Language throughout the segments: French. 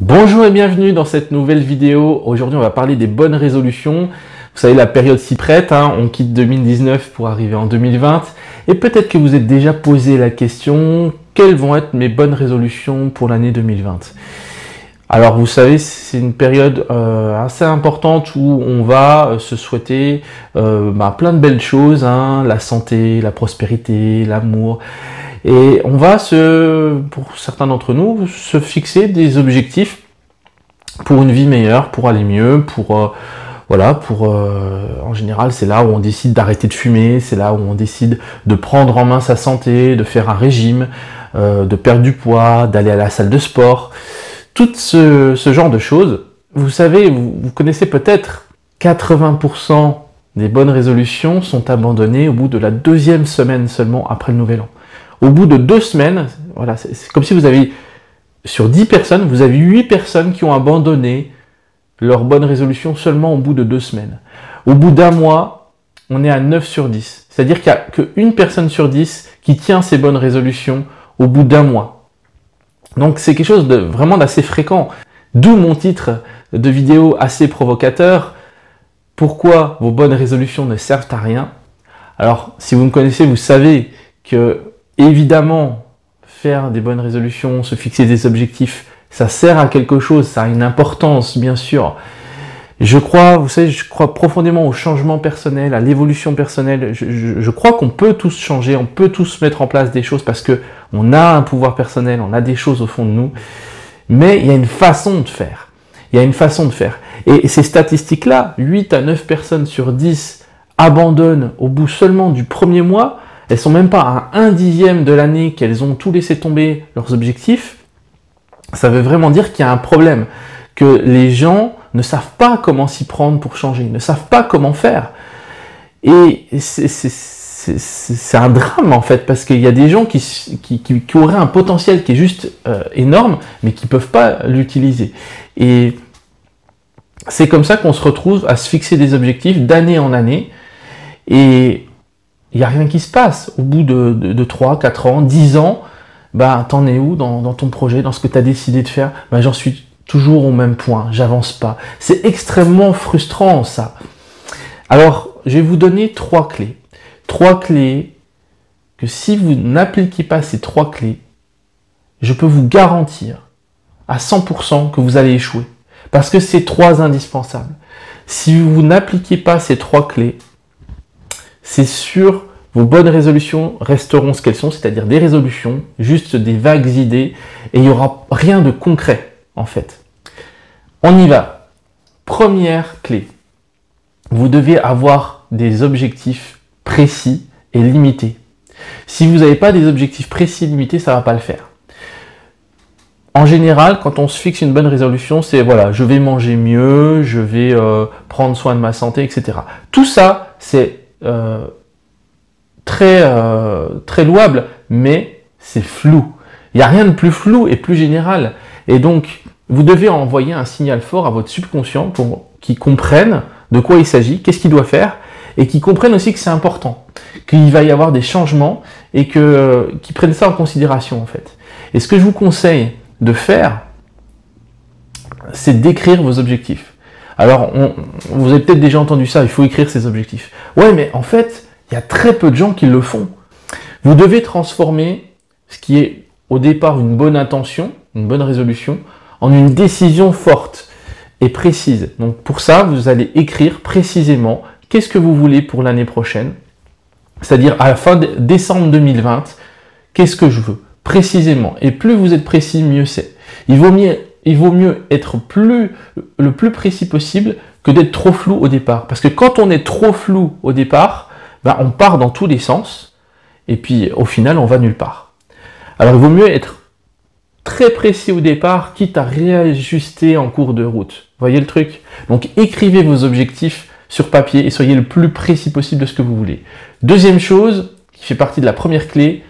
Bonjour et bienvenue dans cette nouvelle vidéo. Aujourd'hui, on va parler des bonnes résolutions. Vous savez, la période s'y prête, on quitte 2019 pour arriver en 2020. Et peut-être que vous êtes déjà posé la question, quelles vont être mes bonnes résolutions pour l'année 2020? Alors, vous savez, c'est une période assez importante où on va se souhaiter plein de belles choses, la santé, la prospérité, l'amour. Et on va pour certains d'entre nous, se fixer des objectifs pour une vie meilleure, pour aller mieux, en général, c'est là où on décide d'arrêter de fumer, c'est là où on décide de prendre en main sa santé, de faire un régime, de perdre du poids, d'aller à la salle de sport. Tout ce genre de choses, vous savez, vous connaissez peut-être 80% des bonnes résolutions sont abandonnées au bout de la 2e semaine seulement après le Nouvel An. Au bout de 2 semaines, voilà, c'est comme si vous avez, sur 10 personnes, vous avez 8 personnes qui ont abandonné leur bonne résolution seulement au bout de 2 semaines. Au bout d'un mois, on est à 9 sur 10. C'est-à-dire qu'il n'y a qu'une personne sur 10 qui tient ses bonnes résolutions au bout d'un mois. Donc c'est quelque chose de vraiment d'assez fréquent. D'où mon titre de vidéo assez provocateur. Pourquoi vos bonnes résolutions ne servent à rien? Alors, si vous me connaissez, vous savez que évidemment, faire des bonnes résolutions, se fixer des objectifs, ça sert à quelque chose, ça a une importance, bien sûr. Je crois profondément au changement personnel, à l'évolution personnelle. Je crois qu'on peut tous changer, on peut tous mettre en place des choses parce que on a un pouvoir personnel, on a des choses au fond de nous. Mais il y a une façon de faire. Il y a une façon de faire. Et ces statistiques-là, 8 à 9 personnes sur 10 abandonnent au bout seulement du premier mois. Elles sont même pas à 1/10 de l'année qu'elles ont tout laissé tomber leurs objectifs. Ça veut vraiment dire qu'il y a un problème, que les gens ne savent pas comment s'y prendre pour changer, ne savent pas comment faire. Et c'est un drame en fait, parce qu'il y a des gens qui auraient un potentiel qui est juste énorme, mais qui ne peuvent pas l'utiliser. Et c'est comme ça qu'on se retrouve à se fixer des objectifs d'année en année, et il n'y a rien qui se passe. Au bout de 3, 4 ans, 10 ans, t'en es où dans ton projet, dans ce que tu as décidé de faire? J'en suis toujours au même point, j'avance pas. C'est extrêmement frustrant ça. Alors, je vais vous donner 3 clés. 3 clés que si vous n'appliquez pas ces 3 clés, je peux vous garantir à 100% que vous allez échouer. Parce que c'est 3 indispensables. Si vous n'appliquez pas ces 3 clés, c'est sûr, vos bonnes résolutions resteront ce qu'elles sont, c'est-à-dire des résolutions, juste des vagues idées, et il n'y aura rien de concret, en fait. On y va. Première clé. Vous devez avoir des objectifs précis et limités. Si vous n'avez pas des objectifs précis et limités, ça ne va pas le faire. En général, quand on se fixe une bonne résolution, c'est voilà, je vais manger mieux, je vais prendre soin de ma santé, etc. Tout ça, c'est très louable, mais c'est flou. Il n'y a rien de plus flou et plus général. Et donc, vous devez envoyer un signal fort à votre subconscient pour qu'il comprenne de quoi il s'agit, qu'est-ce qu'il doit faire, et qu'il comprenne aussi que c'est important, qu'il va y avoir des changements et qu'il prenne ça en considération en fait. Et ce que je vous conseille de faire, c'est d'écrire vos objectifs. Alors, vous avez peut-être déjà entendu ça, il faut écrire ses objectifs. Ouais, mais en fait, il y a très peu de gens qui le font. Vous devez transformer ce qui est au départ une bonne intention, une bonne résolution, en une décision forte et précise. Donc pour ça, vous allez écrire précisément qu'est-ce que vous voulez pour l'année prochaine, c'est-à-dire à la fin de décembre 2020, qu'est-ce que je veux précisément. Et plus vous êtes précis, mieux c'est. Il vaut mieux être le plus précis possible que d'être trop flou au départ. Parce que quand on est trop flou au départ, on part dans tous les sens, et puis au final, on va nulle part. Alors il vaut mieux être très précis au départ, quitte à réajuster en cours de route. Vous voyez le truc? Donc écrivez vos objectifs sur papier et soyez le plus précis possible de ce que vous voulez. Deuxième chose, qui fait partie de la première clé,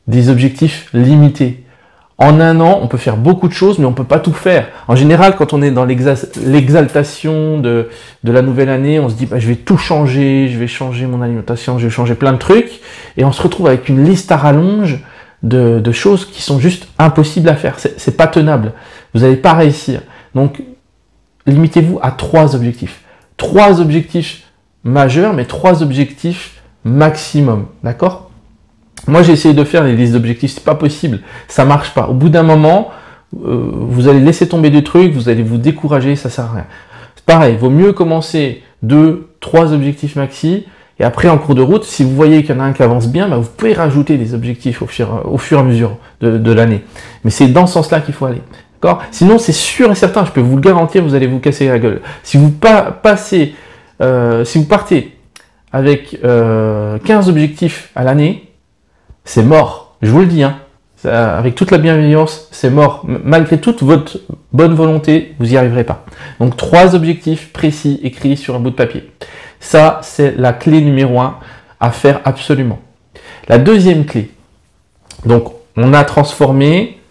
des objectifs limités. En un an, on peut faire beaucoup de choses, mais on ne peut pas tout faire. En général, quand on est dans l'exaltation de la nouvelle année, on se dit je vais tout changer, je vais changer mon alimentation, je vais changer plein de trucs, et on se retrouve avec une liste à rallonge de choses qui sont juste impossibles à faire. C'est pas tenable. vous n'allez pas réussir. Donc, limitez-vous à 3 objectifs. 3 objectifs majeurs, mais 3 objectifs maximum. D'accord? Moi, j'ai essayé de faire les listes d'objectifs. C'est pas possible. Ça marche pas. Au bout d'un moment, vous allez laisser tomber des trucs, vous allez vous décourager, ça sert à rien. C'est pareil, il vaut mieux commencer 2, 3 objectifs maxi, et après en cours de route, si vous voyez qu'il y en a un qui avance bien, bah, vous pouvez rajouter des objectifs au fur et à mesure de l'année. Mais c'est dans ce sens-là qu'il faut aller. D'accord? Sinon, c'est sûr et certain, je peux vous le garantir, vous allez vous casser la gueule. Si vous partez avec 15 objectifs à l'année, c'est mort. Je vous le dis, hein. Avec toute la bienveillance, c'est mort. Malgré toute votre bonne volonté, vous n'y arriverez pas. Donc 3 objectifs précis écrits sur un bout de papier. Ça, c'est la clé numéro 1 à faire absolument. La deuxième clé, donc on a transformé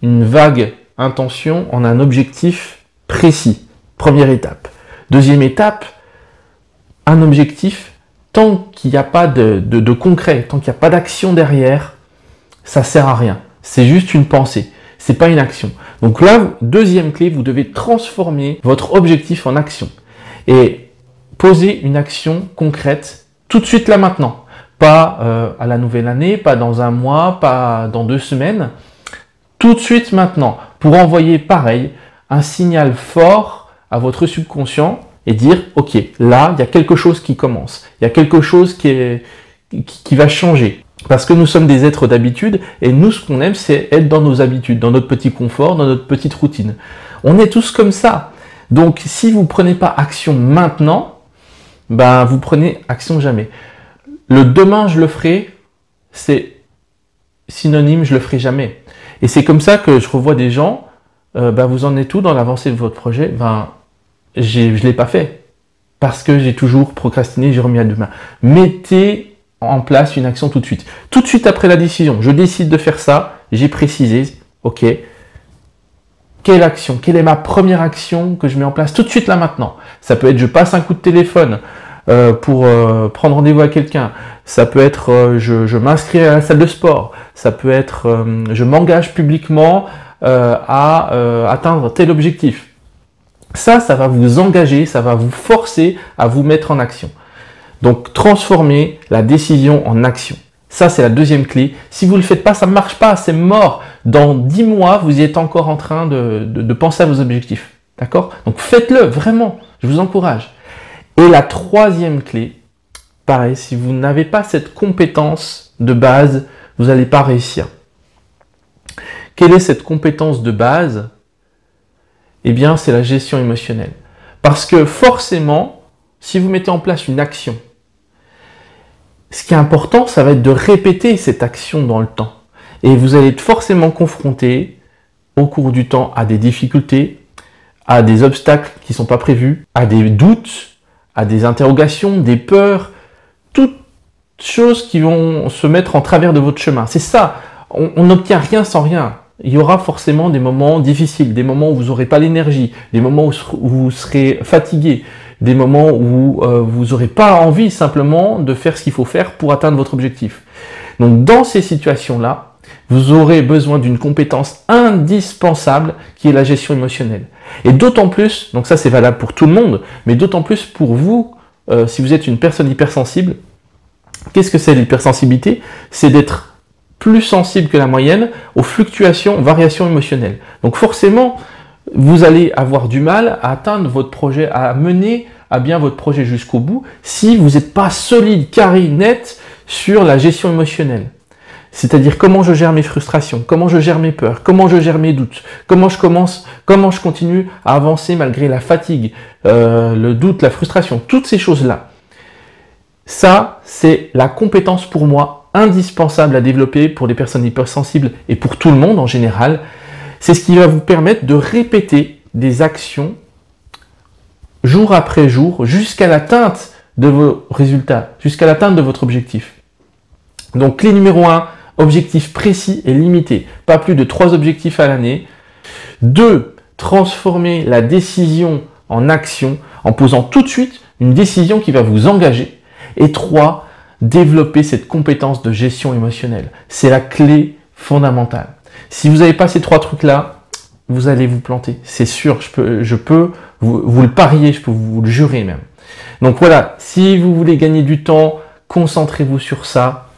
une vague intention en un objectif précis. Première étape. Deuxième étape, un objectif, tant qu'il n'y a pas de concret, tant qu'il n'y a pas d'action derrière, ça sert à rien. C'est juste une pensée. C'est pas une action. Donc là, deuxième clé, vous devez transformer votre objectif en action. Et poser une action concrète tout de suite là maintenant. Pas à la nouvelle année, pas dans un mois, pas dans 2 semaines. Tout de suite maintenant. Pour envoyer pareil, un signal fort à votre subconscient et dire, ok, là, il y a quelque chose qui commence. Il y a quelque chose qui va changer. Parce que nous sommes des êtres d'habitude et nous, ce qu'on aime, c'est être dans nos habitudes, dans notre petit confort, dans notre petite routine. On est tous comme ça. Donc, si vous ne prenez pas action maintenant, ben, vous prenez action jamais. Le demain, je le ferai, c'est synonyme, je le ferai jamais. Et c'est comme ça que je revois des gens, ben, vous en êtes où dans l'avancée de votre projet? Ben, je ne l'ai pas fait. Parce que j'ai toujours procrastiné, j'ai remis à demain. Mettez en place une action tout de suite. Tout de suite après la décision, je décide de faire ça, j'ai précisé, ok, quelle action, quelle est ma première action que je mets en place tout de suite là maintenant. Ça peut être je passe un coup de téléphone pour prendre rendez-vous à quelqu'un, ça peut être je m'inscris à la salle de sport, ça peut être je m'engage publiquement à atteindre tel objectif. Ça va vous engager, ça va vous forcer à vous mettre en action. Donc, transformer la décision en action. Ça, c'est la deuxième clé. Si vous ne le faites pas, ça ne marche pas, c'est mort. Dans 10 mois, vous y êtes encore en train de penser à vos objectifs. D'accord? Donc, faites-le, vraiment. Je vous encourage. Et la troisième clé, pareil, si vous n'avez pas cette compétence de base, vous n'allez pas réussir. Quelle est cette compétence de base? Eh bien, c'est la gestion émotionnelle. Parce que forcément, si vous mettez en place une action, ce qui est important, ça va être de répéter cette action dans le temps. Et vous allez être forcément confronté au cours du temps à des difficultés, à des obstacles qui ne sont pas prévus, à des doutes, à des interrogations, des peurs, toutes choses qui vont se mettre en travers de votre chemin. C'est ça, on n'obtient rien sans rien. Il y aura forcément des moments difficiles, des moments où vous n'aurez pas l'énergie, des moments où vous serez fatigué, des moments où vous n'aurez pas envie simplement de faire ce qu'il faut faire pour atteindre votre objectif. Donc dans ces situations-là, vous aurez besoin d'une compétence indispensable qui est la gestion émotionnelle. Et d'autant plus, donc ça c'est valable pour tout le monde, mais d'autant plus pour vous, si vous êtes une personne hypersensible. Qu'est-ce que c'est l'hypersensibilité? C'est d'être plus sensible que la moyenne aux fluctuations, variations émotionnelles. Donc forcément, vous allez avoir du mal à atteindre votre projet, à mener à bien votre projet jusqu'au bout, si vous n'êtes pas solide, carré, net sur la gestion émotionnelle. C'est-à-dire comment je gère mes frustrations, comment je gère mes peurs, comment je gère mes doutes, comment je continue à avancer malgré la fatigue, le doute, la frustration, toutes ces choses-là. Ça, c'est la compétence pour moi indispensable à développer pour les personnes hypersensibles et pour tout le monde en général. C'est ce qui va vous permettre de répéter des actions jour après jour jusqu'à l'atteinte de vos résultats, jusqu'à l'atteinte de votre objectif. Donc clé numéro 1, objectif précis et limité, pas plus de 3 objectifs à l'année. 2, transformer la décision en action en posant tout de suite une décision qui va vous engager. Et 3, développer cette compétence de gestion émotionnelle. C'est la clé fondamentale. Si vous n'avez pas ces 3 trucs-là, vous allez vous planter. C'est sûr, je peux vous le parier, je peux vous le jurer même. Donc voilà, si vous voulez gagner du temps, concentrez-vous sur ça.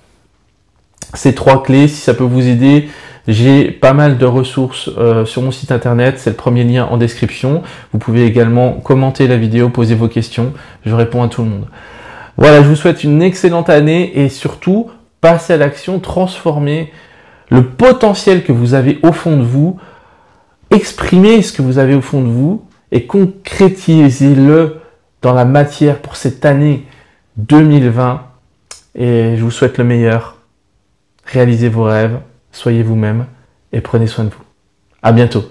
Ces 3 clés, si ça peut vous aider, j'ai pas mal de ressources sur mon site internet, c'est le premier lien en description. Vous pouvez également commenter la vidéo, poser vos questions, je réponds à tout le monde. Voilà, je vous souhaite une excellente année et surtout, passez à l'action, transformez le potentiel que vous avez au fond de vous, exprimez ce que vous avez au fond de vous et concrétisez-le dans la matière pour cette année 2020. Et je vous souhaite le meilleur. Réalisez vos rêves, soyez vous-même et prenez soin de vous. À bientôt.